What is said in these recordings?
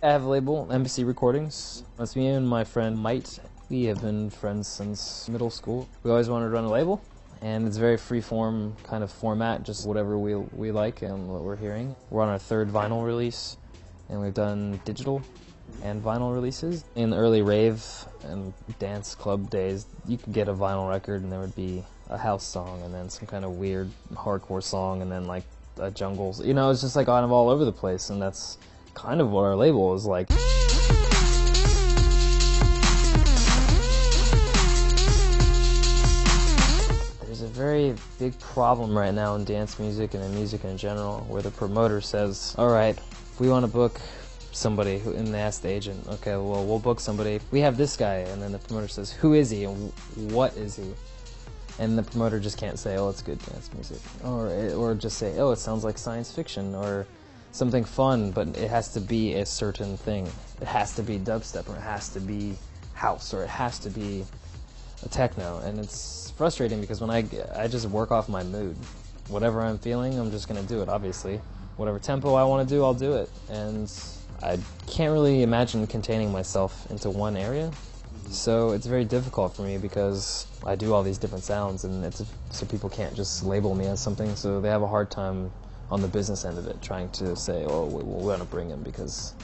I have a label, Embassy Recordings. That's me and my friend Mite. We have been friends since middle school. We always wanted to run a label, and it's a very free-form kind of format, just whatever we like and what we're hearing. We're on our 3rd vinyl release, and we've done digital and vinyl releases. In the early rave and dance club days, you could get a vinyl record and there would be a house song and then some kind of weird hardcore song and then like a jungle. You know, it's just like kind of all over the place, and that's kind of what our label is like. There's a very big problem right now in dance music and in music in general where the promoter says, all right, we want to book somebody, and they ask the agent, okay, well, we'll book somebody. We have this guy, and then the promoter says, who is he and what is he? And the promoter just can't say, oh, it's good dance music. Or just say, oh, it sounds like science fiction, or something fun, but it has to be a certain thing. It has to be dubstep, or it has to be house, or it has to be a techno. And it's frustrating because when I just work off my mood. Whatever I'm feeling, I'm just going to do it, obviously. Whatever tempo I want to do, I'll do it. And I can't really imagine containing myself into one area. So it's very difficult for me because I do all these different sounds, and so people can't just label me as something, so they have a hard time on the business end of it, trying to say, oh, we want to bring him because,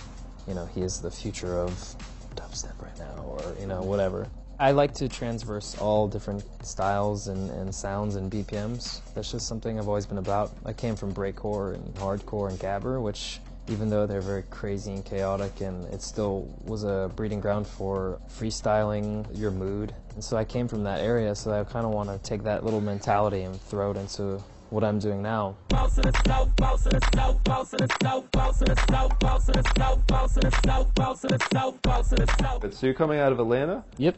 you know, he is the future of dubstep right now, or, you know, whatever. I like to transverse all different styles and sounds and BPMs. That's just something I've always been about. I came from breakcore and hardcore and gabber, which, even though they're very crazy and chaotic, and it still was a breeding ground for freestyling your mood. And so I came from that area, so I kind of want to take that little mentality and throw it into what I'm doing now. So you're coming out of Atlanta? Yep.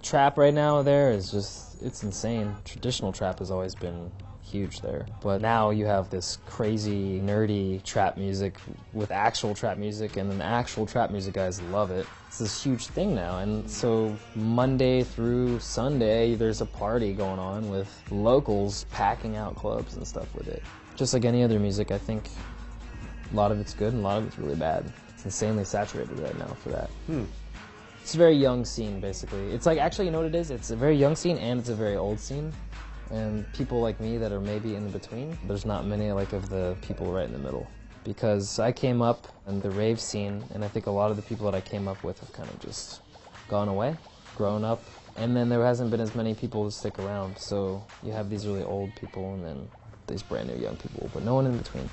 Trap right now there is just, it's insane. Traditional trap has always been huge there, but now you have this crazy nerdy trap music with actual trap music, and then actual trap music guys love it. It's this huge thing now, and so Monday through Sunday there's a party going on with locals packing out clubs and stuff with it. Just like any other music, I think a lot of it's good and a lot of it's really bad. It's insanely saturated right now for that. It's a very young scene, basically. It's like, actually, you know what it is? It's a very young scene and it's a very old scene. And people like me that are maybe in between, there's not many like of the people right in the middle. Because I came up in the rave scene, and I think a lot of the people that I came up with have kind of just gone away, grown up, and then there hasn't been as many people to stick around. So you have these really old people and then these brand new young people, but no one in between.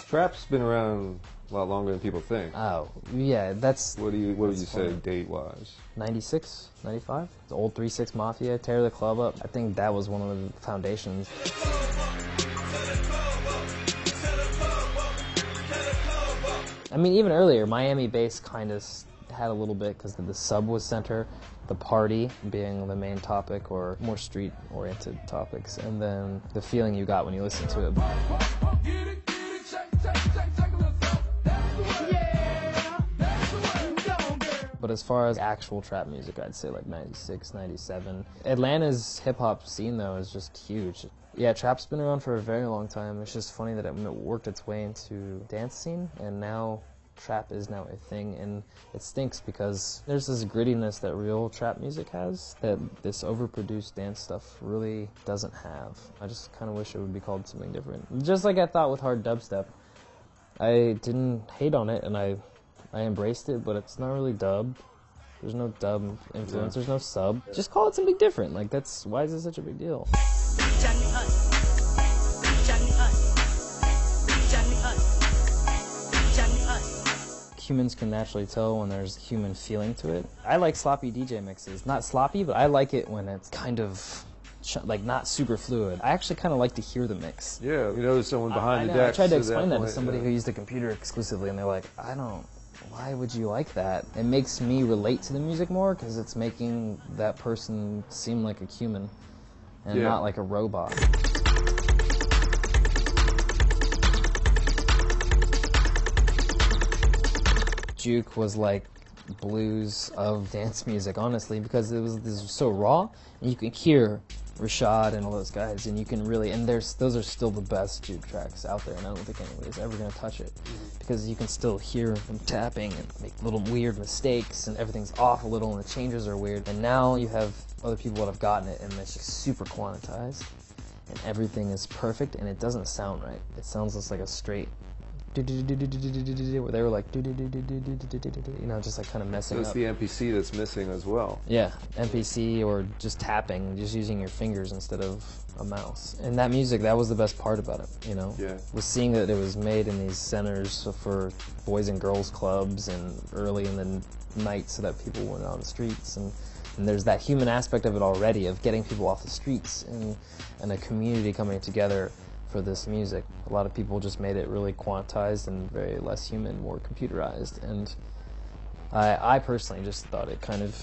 Trap's been around a lot longer than people think. Oh, yeah, that's... What would you say date-wise? 96, 95? The old 3-6 Mafia, Tear the Club Up. I think that was one of the foundations. I mean, even earlier, Miami bass kind of had a little bit because the sub was center, the party being the main topic, or more street-oriented topics, and then the feeling you got when you listened to it. But as far as actual trap music, I'd say like 96, 97. Atlanta's hip-hop scene, though, is just huge. Yeah, trap's been around for a very long time. It's just funny that it worked its way into dance scene, and now trap is now a thing, and it stinks because there's this grittiness that real trap music has that this overproduced dance stuff really doesn't have. I just kind of wish it would be called something different. Just like I thought with hard dubstep. I didn't hate on it, and I embraced it, but it's not really dub. There's no dub influence, there's no sub. Just call it something different. Like, why is it such a big deal? Humans can naturally tell when there's human feeling to it. I like sloppy DJ mixes. Not sloppy, but I like it when it's kind of like not super fluid. I actually kind of like to hear the mix. Yeah, you know there's someone behind the deck. I tried to explain that to somebody who used a computer exclusively, and they're like, why would you like that? It makes me relate to the music more because it's making that person seem like a human and not like a robot. Juke was like blues of dance music, honestly, because this was so raw, and you could hear Rashad and all those guys, and you can really, and those are still the best juke tracks out there, and I don't think anybody's ever going to touch it, because you can still hear them tapping and make little weird mistakes, and everything's off a little, and the changes are weird. And now you have other people that have gotten it, and it's just super quantized, and everything is perfect, and it doesn't sound right. It sounds just like a straight, where they were like, just like kind of messing So up. it's the MPC that's missing as well. Yeah, MPC or just tapping, just using your fingers instead of a mouse. And that music, that was the best part about it, Yeah. was seeing that it was made in these centers for boys and girls clubs and early in the night so that people weren't on the streets. And there's that human aspect of it already, of getting people off the streets and a community coming together for this music. A lot of people just made it really quantized and very less human, more computerized, and I personally just thought it kind of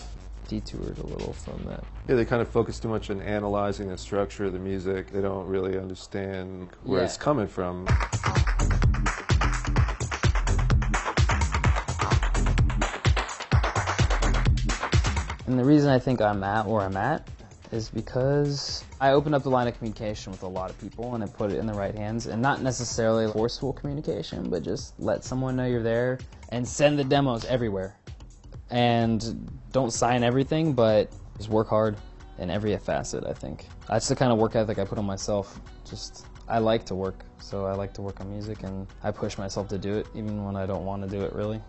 detoured a little from that. Yeah, they kind of focus too much on analyzing the structure of the music. They don't really understand where it's coming from. And the reason I think I'm at where I'm at is because I opened up the line of communication with a lot of people and I put it in the right hands, and not necessarily forceful communication, but just let someone know you're there and send the demos everywhere. And don't sign everything, but just work hard in every facet, I think. That's the kind of work ethic I put on myself. I like to work, so I like to work on music, and I push myself to do it even when I don't want to do it really.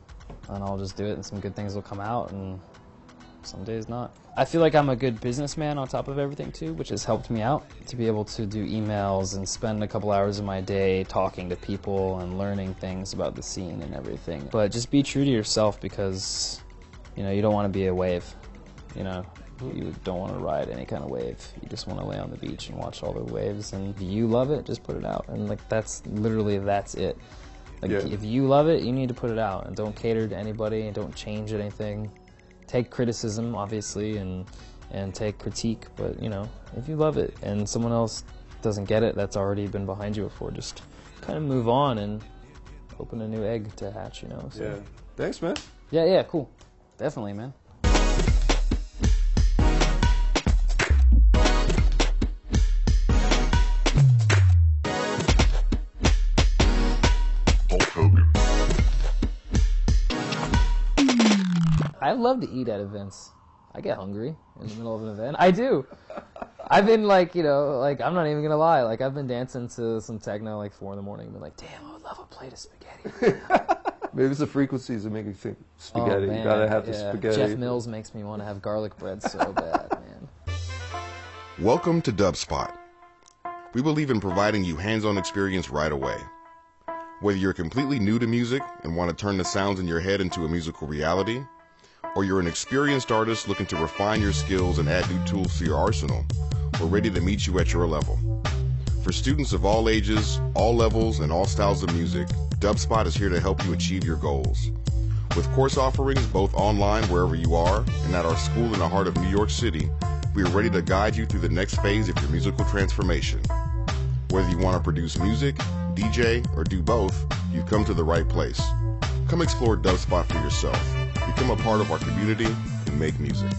And I'll just do it and some good things will come out, and some days not. I feel like I'm a good businessman on top of everything too, which has helped me out to be able to do emails and spend a couple hours of my day talking to people and learning things about the scene and everything. But just be true to yourself, because you don't want to be a wave. You don't want to ride any kind of wave. You just want to lay on the beach and watch all the waves, and if you love it, just put it out. And that's it. If you love it, you need to put it out, and don't cater to anybody, and don't change anything. Take criticism, obviously, and take critique, but if you love it and someone else doesn't get it, that's already been behind you before, just kind of move on and open a new egg to hatch, So. Yeah. Thanks, man. Yeah, cool. Definitely, man. I love to eat at events. I get hungry in the middle of an event. I do. I've been I'm not even gonna lie. I've been dancing to some techno 4 in the morning. Been like, damn, I would love a plate of spaghetti. Maybe it's the frequencies that make you think spaghetti. Oh, man, you gotta have the spaghetti. Jeff Mills makes me want to have garlic bread so bad, man. Welcome to Dubspot. We believe in providing you hands-on experience right away. Whether you're completely new to music and want to turn the sounds in your head into a musical reality, or you're an experienced artist looking to refine your skills and add new tools to your arsenal, we're ready to meet you at your level. For students of all ages, all levels, and all styles of music, Dubspot is here to help you achieve your goals. With course offerings both online wherever you are and at our school in the heart of New York City, we are ready to guide you through the next phase of your musical transformation. Whether you want to produce music, DJ, or do both, you've come to the right place. Come explore Dubspot for yourself. Become a part of our community and make music.